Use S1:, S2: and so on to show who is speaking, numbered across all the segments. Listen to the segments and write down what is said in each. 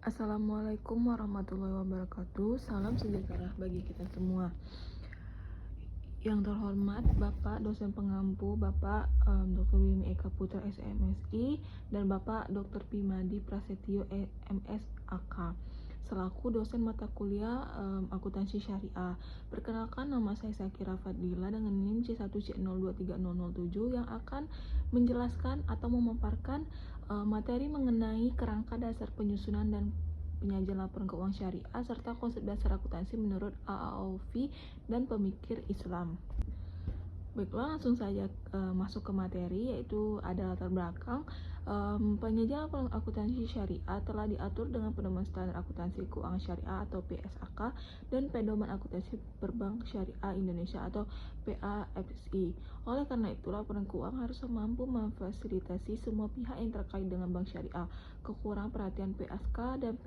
S1: Assalamualaikum warahmatullahi wabarakatuh. Salam sejahtera bagi kita semua. Yang terhormat Bapak dosen pengampu, Bapak Dr. Wimi Eka Putra SMSI dan Bapak Dr. Pimadi Prasetyo MSAK selaku dosen mata kuliah akuntansi syariah. Perkenalkan, nama saya Sakira Fadila dengan NIM C1C023007 yang akan menjelaskan atau memaparkan materi mengenai kerangka dasar penyusunan dan penyajian laporan keuangan syariah serta konsep dasar akuntansi menurut AAOV dan pemikir Islam. Baiklah, langsung saja masuk ke materi, yaitu ada latar belakang. Penyajian laporan akuntansi syariah telah diatur dengan pedoman standar akuntansi keuangan syariah atau PSAK dan pedoman akuntansi perbank syariah Indonesia atau PAFSI. Oleh karena itu, laporan keuangan harus mampu memfasilitasi semua pihak yang terkait dengan bank syariah. Kekurangan perhatian PSAK dan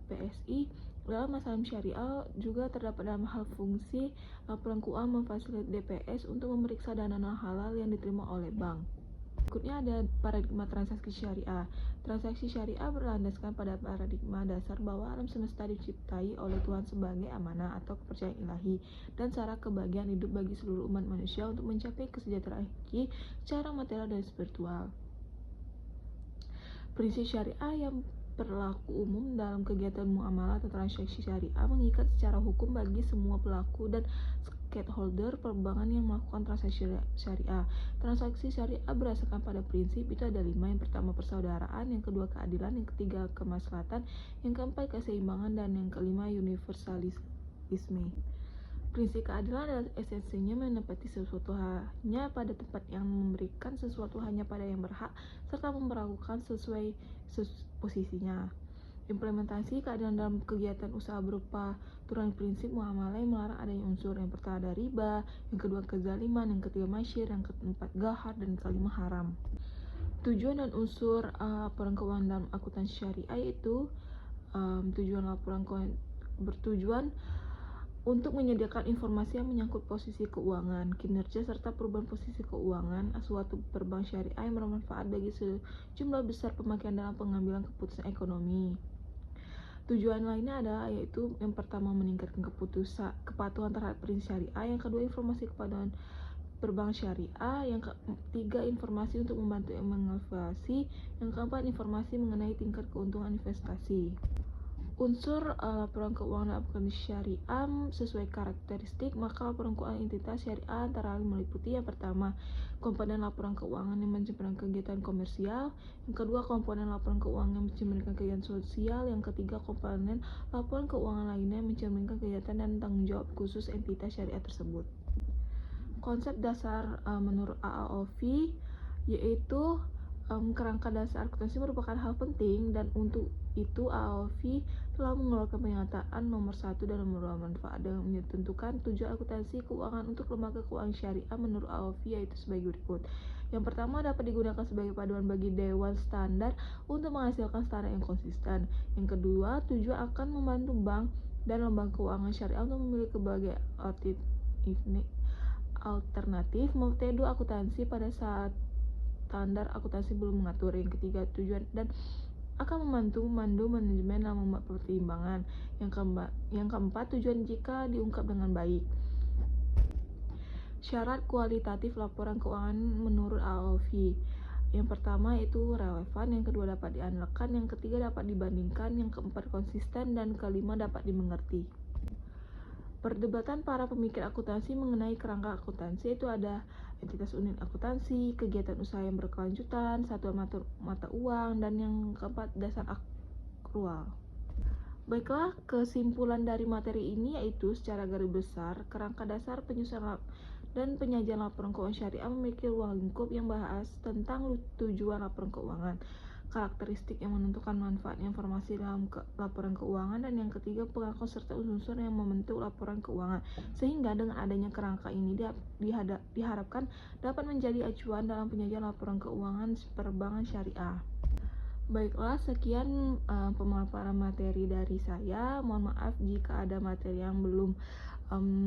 S1: PSI dalam masalah syariah juga terdapat dalam hal fungsi laporan keuangan memfasilitasi DPS untuk memeriksa dana halal yang diterima oleh bank. Berikutnya ada paradigma transaksi syariah. Transaksi syariah berlandaskan pada paradigma dasar bahwa alam semesta diciptai oleh Tuhan sebagai amanah atau kepercayaan ilahi dan cara kebahagiaan hidup bagi seluruh umat manusia untuk mencapai kesejahteraan hakiki secara material dan spiritual. Prinsip syariah yang berlaku umum dalam kegiatan muamalah atau transaksi syariah mengikat secara hukum bagi semua pelaku dan stakeholder perbankan yang melakukan transaksi syariah. Transaksi syariah berdasarkan pada prinsip itu ada 5. Yang pertama persaudaraan, yang kedua keadilan, yang ketiga kemaslahatan, yang keempat keseimbangan, dan yang kelima universalisme. Prinsip keadilan adalah esensinya menempati sesuatu hanya pada tempat, yang memberikan sesuatu hanya pada yang berhak, serta memperlakukan sesuai posisinya. Implementasi keadilan dalam kegiatan usaha berupa turun prinsip muamalah yang melarang adanya unsur. Yang pertama ada riba, yang kedua kezaliman, yang ketiga masyir, yang keempat gahar, dan kelima haram. Tujuan dan unsur laporan keuangan dalam akuntansi syariah yaitu tujuan laporan keuangan bertujuan untuk menyediakan informasi yang menyangkut posisi keuangan, kinerja, serta perubahan posisi keuangan suatu perbank syariah yang bermanfaat bagi sejumlah besar pemakaian dalam pengambilan keputusan ekonomi. Tujuan lainnya adalah yaitu yang pertama meningkatkan kepatuhan terhadap prinsip syariah, yang kedua informasi kepatuhan perbank syariah, yang ketiga informasi untuk membantu mengevaluasi, yang keempat informasi mengenai tingkat keuntungan investasi. Unsur laporan keuangan akuntansi syariah sesuai karakteristik, maka laporan keuangan entitas syariah antara lain meliputi yang pertama komponen laporan keuangan yang mencerminkan kegiatan komersial, yang kedua komponen laporan keuangan yang mencerminkan kegiatan sosial, yang ketiga komponen laporan keuangan lainnya yang mencerminkan kegiatan dan tanggung jawab khusus entitas syariah tersebut. Konsep dasar menurut AAOV yaitu kerangka dasar akuntansi merupakan hal penting, dan untuk itu AAOV telah mengeluarkan pernyataan nomor 1 dan nomor 2 manfaat dengan menentukan tujuan akuntansi keuangan untuk lembaga keuangan syariah menurut AAOV yaitu sebagai berikut. Yang pertama, dapat digunakan sebagai paduan bagi dewan standar untuk menghasilkan standar yang konsisten. Yang kedua, tujuan akan membantu bank dan lembaga keuangan syariah untuk memiliki berbagai alternatif metode akuntansi pada saat standar akuntansi belum mengatur. Yang ketiga, tujuan dan akan membantu memandu manajemen dalam membuat pertimbangan. Yang keempat, tujuan jika diungkap dengan baik. Syarat kualitatif laporan keuangan menurut AOV. Yang pertama itu relevan, yang kedua dapat diandalkan, yang ketiga dapat dibandingkan, yang keempat konsisten, dan kelima dapat dimengerti. Perdebatan para pemikir akuntansi mengenai kerangka akuntansi itu ada entitas unit akuntansi, kegiatan usaha yang berkelanjutan, satuan mata uang, dan yang keempat dasar akrual. Baiklah, kesimpulan dari materi ini yaitu secara garis besar kerangka dasar penyusunan dan penyajian laporan keuangan syariah memiliki ruang lingkup yang bahas tentang tujuan laporan keuangan, karakteristik yang menentukan manfaat informasi dalam laporan keuangan, dan yang ketiga pengakuan serta unsur yang membentuk laporan keuangan, sehingga dengan adanya kerangka ini diharapkan dapat menjadi acuan dalam penyajian laporan keuangan perbankan syariah. Baiklah, sekian pemaparan materi dari saya. Mohon maaf jika ada materi yang belum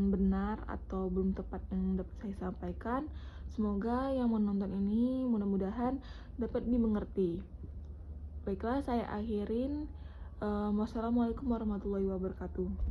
S1: benar atau belum tepat yang dapat saya sampaikan. Semoga yang menonton ini mudah-mudahan dapat dimengerti. Baiklah, saya akhirin Wassalamualaikum warahmatullahi wabarakatuh.